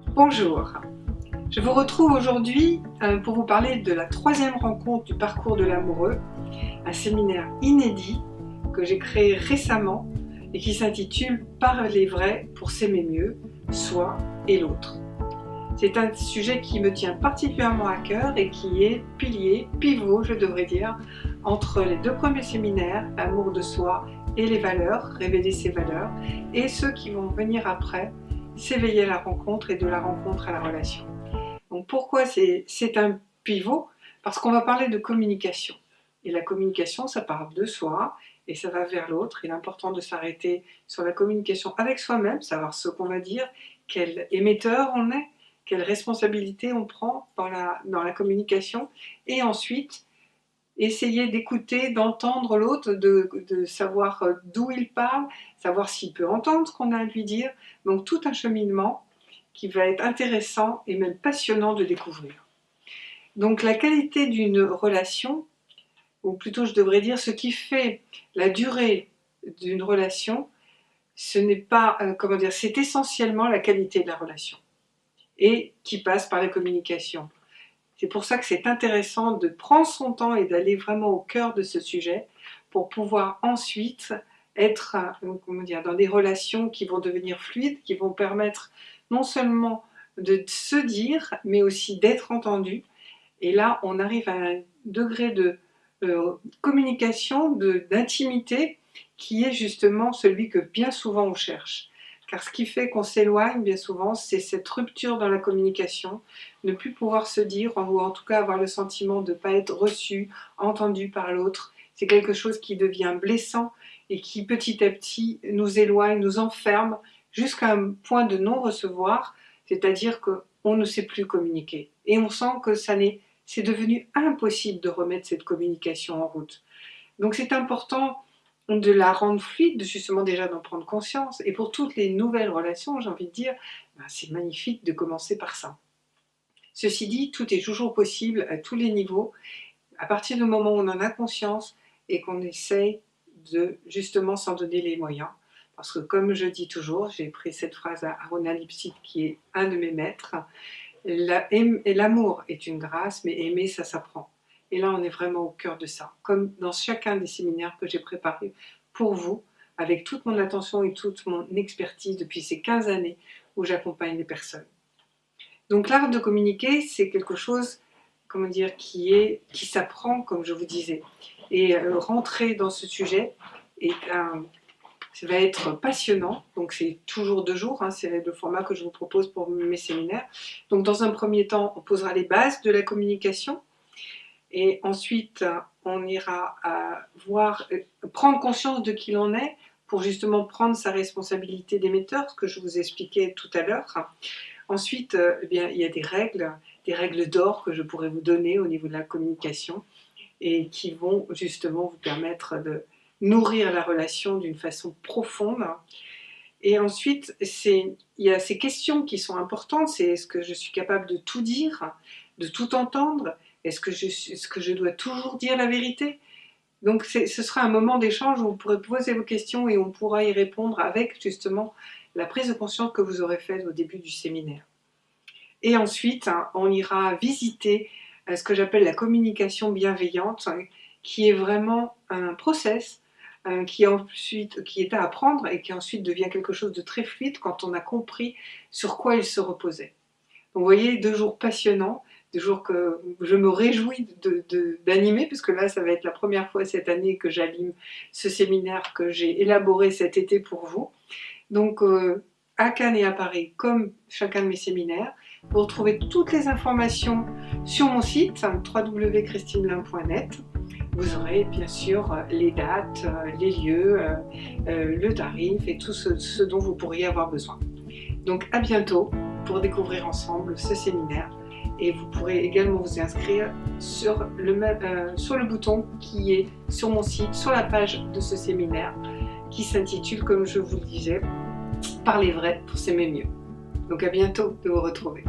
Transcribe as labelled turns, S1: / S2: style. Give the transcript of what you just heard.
S1: Bonjour, je vous retrouve aujourd'hui pour vous parler de la troisième rencontre du parcours de l'amoureux, un séminaire inédit que j'ai créé récemment et qui s'intitule « Parler vrai pour s'aimer mieux, soi et l'autre ». C'est un sujet qui me tient particulièrement à cœur et qui est pivot, je devrais dire, entre les deux premiers séminaires, l'amour de soi et les valeurs, révéler ses valeurs, et ceux qui vont venir après, s'éveiller à la rencontre et de la rencontre à la relation. Donc pourquoi c'est un pivot? Parce qu'on va parler de communication. Et la communication, ça part de soi et ça va vers l'autre. Il est important de s'arrêter sur la communication avec soi-même, savoir ce qu'on va dire, quel émetteur on est, quelle responsabilité on prend dans la communication, et ensuite essayer d'écouter, d'entendre l'autre, de savoir d'où il parle, savoir s'il peut entendre ce qu'on a à lui dire. Donc tout un cheminement qui va être intéressant et même passionnant de découvrir. Donc la qualité d'une relation, ou plutôt je devrais dire ce qui fait la durée d'une relation, ce n'est pas, c'est essentiellement la qualité de la relation et qui passe par la communication. C'est pour ça que c'est intéressant de prendre son temps et d'aller vraiment au cœur de ce sujet pour pouvoir ensuite être dans des relations qui vont devenir fluides, qui vont permettre non seulement de se dire, mais aussi d'être entendu. Et là, on arrive à un degré de communication, d'intimité, qui est justement celui que bien souvent on cherche. Car ce qui fait qu'on s'éloigne bien souvent, c'est cette rupture dans la communication, ne plus pouvoir se dire, ou en tout cas avoir le sentiment de ne pas être reçu, entendu par l'autre. C'est quelque chose qui devient blessant et qui petit à petit nous éloigne, nous enferme jusqu'à un point de non-recevoir, c'est-à-dire qu'on ne sait plus communiquer. Et on sent que c'est devenu impossible de remettre cette communication en route. Donc c'est important de la rendre fluide, justement déjà d'en prendre conscience. Et pour toutes les nouvelles relations, j'ai envie de dire, c'est magnifique de commencer par ça. Ceci dit, tout est toujours possible à tous les niveaux, à partir du moment où on en a conscience et qu'on essaye de justement s'en donner les moyens. Parce que comme je dis toujours, j'ai pris cette phrase à Ronald Lipsit qui est un de mes maîtres, l'amour est une grâce, mais aimer, ça s'apprend. Et là, on est vraiment au cœur de ça, comme dans chacun des séminaires que j'ai préparés pour vous, avec toute mon attention et toute mon expertise depuis ces 15 années où j'accompagne les personnes. Donc l'art de communiquer, c'est quelque chose, qui s'apprend, comme je vous disais. Et rentrer dans ce sujet ça va être passionnant. Donc c'est toujours 2 jours, c'est le format que je vous propose pour mes séminaires. Donc dans un premier temps, on posera les bases de la communication. Et ensuite, on ira prendre conscience de qui l'on est pour justement prendre sa responsabilité d'émetteur, ce que je vous expliquais tout à l'heure. Ensuite, il y a des règles d'or que je pourrais vous donner au niveau de la communication et qui vont justement vous permettre de nourrir la relation d'une façon profonde. Et ensuite, il y a ces questions qui sont importantes, c'est est-ce que je suis capable de tout dire, de tout entendre? Est-ce que je dois toujours dire la vérité? Donc ce sera un moment d'échange où vous pourrez poser vos questions et on pourra y répondre avec justement la prise de conscience que vous aurez faite au début du séminaire. Et ensuite, on ira visiter ce que j'appelle la communication bienveillante, qui est vraiment un process qui est à apprendre et qui ensuite devient quelque chose de très fluide quand on a compris sur quoi il se reposait. Donc vous voyez, 2 jours passionnants, 2 jours que je me réjouis d'animer, parce que là, ça va être la première fois cette année que j'anime ce séminaire que j'ai élaboré cet été pour vous. Donc, à Cannes et à Paris, comme chacun de mes séminaires, vous retrouvez toutes les informations sur mon site www.christineblin.net. Vous aurez bien sûr les dates, les lieux, le tarif et tout ce dont vous pourriez avoir besoin. Donc à bientôt pour découvrir ensemble ce séminaire. Et vous pourrez également vous inscrire sur le bouton qui est sur mon site, sur la page de ce séminaire, qui s'intitule, comme je vous le disais, « Parler vrai pour s'aimer mieux ». Donc à bientôt de vous retrouver.